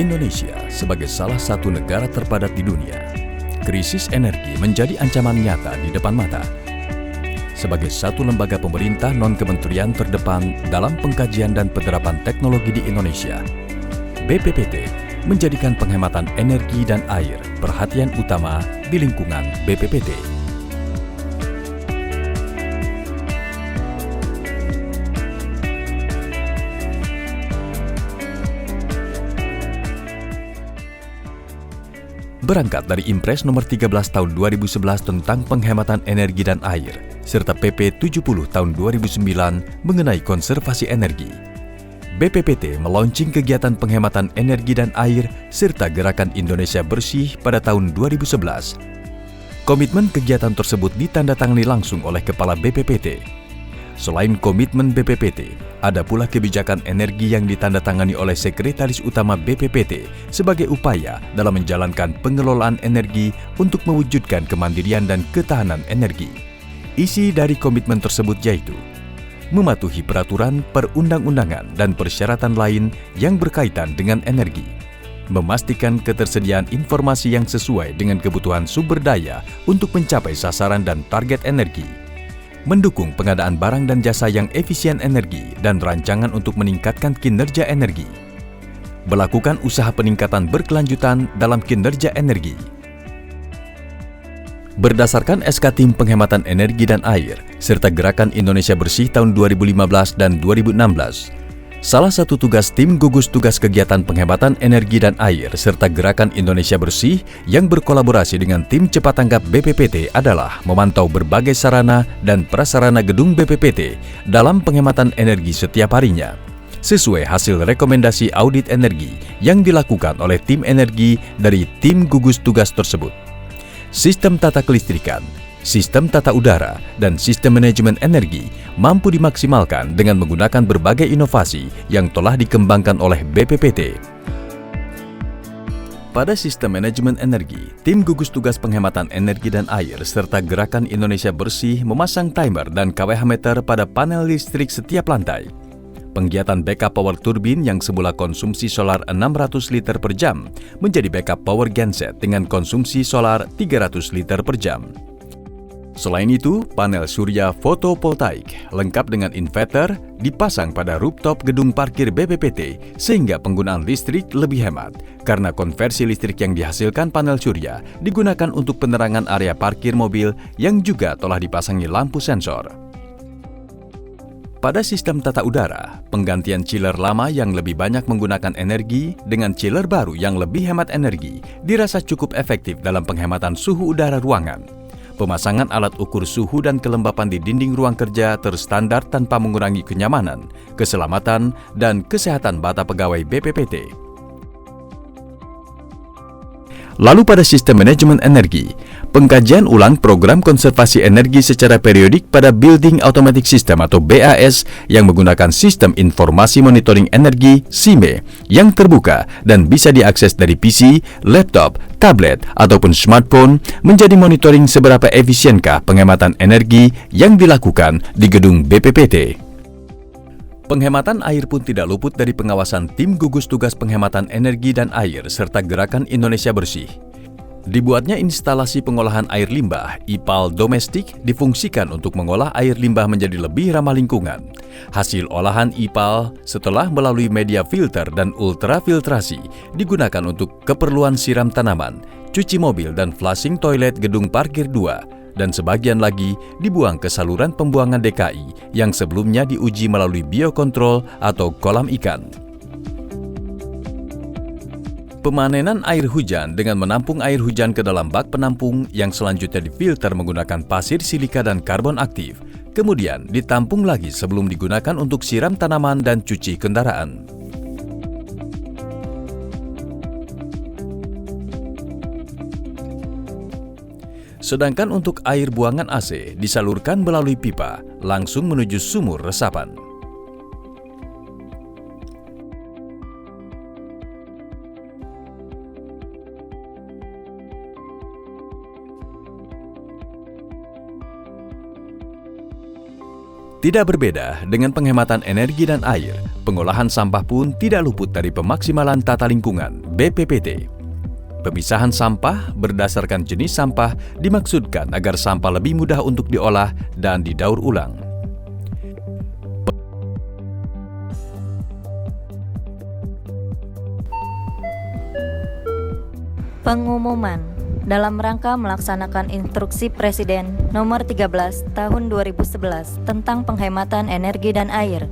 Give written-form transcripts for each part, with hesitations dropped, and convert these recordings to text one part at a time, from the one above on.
Indonesia sebagai salah satu negara terpadat di dunia, krisis energi menjadi ancaman nyata di depan mata. Sebagai satu lembaga pemerintah non-kementerian terdepan dalam pengkajian dan penerapan teknologi di Indonesia, BPPT menjadikan penghematan energi dan air perhatian utama di lingkungan BPPT. Berangkat dari Impres nomor 13 tahun 2011 tentang penghematan energi dan air, serta PP 70 tahun 2009 mengenai konservasi energi, BPPT meluncing kegiatan penghematan energi dan air serta Gerakan Indonesia Bersih pada tahun 2011. Komitmen kegiatan tersebut ditandatangani langsung oleh Kepala BPPT. Selain komitmen BPPT, ada pula kebijakan energi yang ditandatangani oleh Sekretaris Utama BPPT sebagai upaya dalam menjalankan pengelolaan energi untuk mewujudkan kemandirian dan ketahanan energi. Isi dari komitmen tersebut yaitu mematuhi peraturan perundang-undangan dan persyaratan lain yang berkaitan dengan energi, memastikan ketersediaan informasi yang sesuai dengan kebutuhan sumber daya untuk mencapai sasaran dan target energi, mendukung pengadaan barang dan jasa yang efisien energi dan rancangan untuk meningkatkan kinerja energi, melakukan usaha peningkatan berkelanjutan dalam kinerja energi. Berdasarkan SK Tim Penghematan Energi dan Air serta Gerakan Indonesia Bersih tahun 2015 dan 2016, salah satu tugas tim gugus tugas kegiatan penghematan energi dan air serta Gerakan Indonesia Bersih yang berkolaborasi dengan tim cepat tanggap BPPT adalah memantau berbagai sarana dan prasarana gedung BPPT dalam penghematan energi setiap harinya, sesuai hasil rekomendasi audit energi yang dilakukan oleh tim energi dari tim gugus tugas tersebut. Sistem tata kelistrikan, sistem tata udara, dan sistem manajemen energi mampu dimaksimalkan dengan menggunakan berbagai inovasi yang telah dikembangkan oleh BPPT. Pada sistem manajemen energi, tim gugus tugas penghematan energi dan air serta Gerakan Indonesia Bersih memasang timer dan kWh meter pada panel listrik setiap lantai. Penggiatan backup power turbin yang semula konsumsi solar 600 liter per jam menjadi backup power genset dengan konsumsi solar 300 liter per jam. Selain itu, panel surya fotovoltaik lengkap dengan inverter dipasang pada rooftop gedung parkir BPPT sehingga penggunaan listrik lebih hemat karena konversi listrik yang dihasilkan panel surya digunakan untuk penerangan area parkir mobil yang juga telah dipasangi lampu sensor. Pada sistem tata udara, penggantian chiller lama yang lebih banyak menggunakan energi dengan chiller baru yang lebih hemat energi dirasa cukup efektif dalam penghematan suhu udara ruangan. Pemasangan alat ukur suhu dan kelembapan di dinding ruang kerja terstandar tanpa mengurangi kenyamanan, keselamatan, dan kesehatan bata pegawai BPPT. Lalu pada sistem manajemen energi, pengkajian ulang program konservasi energi secara periodik pada Building Automatic System atau BAS yang menggunakan Sistem Informasi Monitoring Energi (SIME) yang terbuka dan bisa diakses dari PC, laptop, tablet, ataupun smartphone menjadi monitoring seberapa efisienkah penghematan energi yang dilakukan di gedung BPPT. Penghematan air pun tidak luput dari pengawasan tim gugus tugas penghematan energi dan air serta Gerakan Indonesia Bersih. Dibuatnya instalasi pengolahan air limbah IPAL domestik difungsikan untuk mengolah air limbah menjadi lebih ramah lingkungan. Hasil olahan IPAL setelah melalui media filter dan ultrafiltrasi digunakan untuk keperluan siram tanaman, cuci mobil dan flushing toilet gedung parkir 2. Dan sebagian lagi dibuang ke saluran pembuangan DKI yang sebelumnya diuji melalui biokontrol atau kolam ikan. Pemanenan air hujan dengan menampung air hujan ke dalam bak penampung yang selanjutnya difilter menggunakan pasir silika dan karbon aktif, kemudian ditampung lagi sebelum digunakan untuk siram tanaman dan cuci kendaraan. Sedangkan untuk air buangan AC disalurkan melalui pipa langsung menuju sumur resapan. Tidak berbeda dengan penghematan energi dan air, pengolahan sampah pun tidak luput dari pemaksimalan tata lingkungan (BPPT). Pemisahan sampah berdasarkan jenis sampah dimaksudkan agar sampah lebih mudah untuk diolah dan didaur ulang. Pengumuman dalam rangka melaksanakan Instruksi Presiden Nomor 13 Tahun 2011 tentang penghematan energi dan air.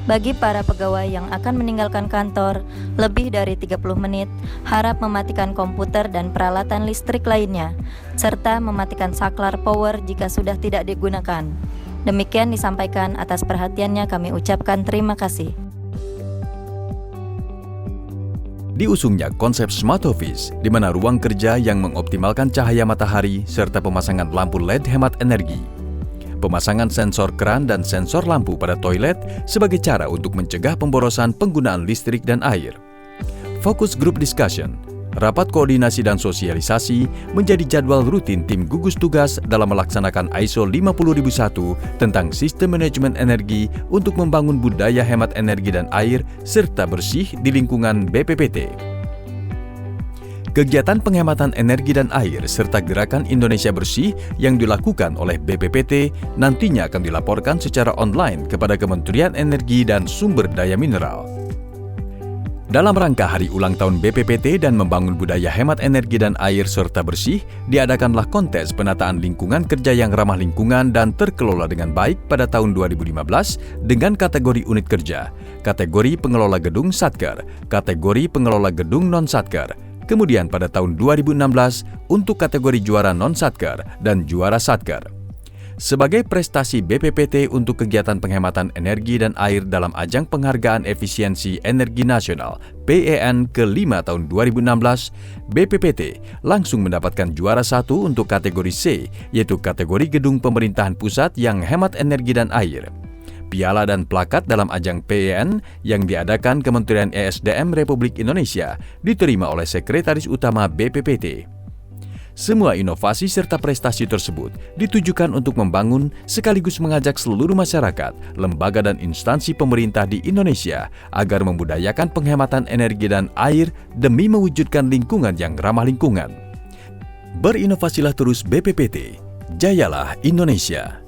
Bagi para pegawai yang akan meninggalkan kantor lebih dari 30 menit, harap mematikan komputer dan peralatan listrik lainnya, serta mematikan saklar power jika sudah tidak digunakan. Demikian disampaikan, atas perhatiannya kami ucapkan terima kasih. Diusungnya konsep Smart Office, di mana ruang kerja yang mengoptimalkan cahaya matahari serta pemasangan lampu LED hemat energi. Pemasangan sensor keran dan sensor lampu pada toilet sebagai cara untuk mencegah pemborosan penggunaan listrik dan air. Focus Group Discussion, rapat koordinasi dan sosialisasi menjadi jadwal rutin tim gugus tugas dalam melaksanakan ISO 50001 tentang sistem manajemen energi untuk membangun budaya hemat energi dan air serta bersih di lingkungan BPPT. Kegiatan penghematan energi dan air serta gerakan Indonesia Bersih yang dilakukan oleh BPPT nantinya akan dilaporkan secara online kepada Kementerian Energi dan Sumber Daya Mineral. Dalam rangka hari ulang tahun BPPT dan membangun budaya hemat energi dan air serta bersih, diadakanlah kontes penataan lingkungan kerja yang ramah lingkungan dan terkelola dengan baik pada tahun 2015 dengan kategori unit kerja, kategori pengelola gedung Satker, kategori pengelola gedung non-Satker, kemudian pada tahun 2016 untuk kategori juara non-Satker dan juara Satker. Sebagai prestasi BPPT untuk kegiatan penghematan energi dan air dalam ajang penghargaan efisiensi energi nasional PEN ke-5 tahun 2016, BPPT langsung mendapatkan juara 1 untuk kategori C, yaitu kategori gedung pemerintahan pusat yang hemat energi dan air. Piala dan plakat dalam ajang PEN yang diadakan Kementerian ESDM Republik Indonesia diterima oleh Sekretaris Utama BPPT. Semua inovasi serta prestasi tersebut ditujukan untuk membangun sekaligus mengajak seluruh masyarakat, lembaga dan instansi pemerintah di Indonesia agar membudayakan penghematan energi dan air demi mewujudkan lingkungan yang ramah lingkungan. Berinovasilah terus BPPT, jayalah Indonesia.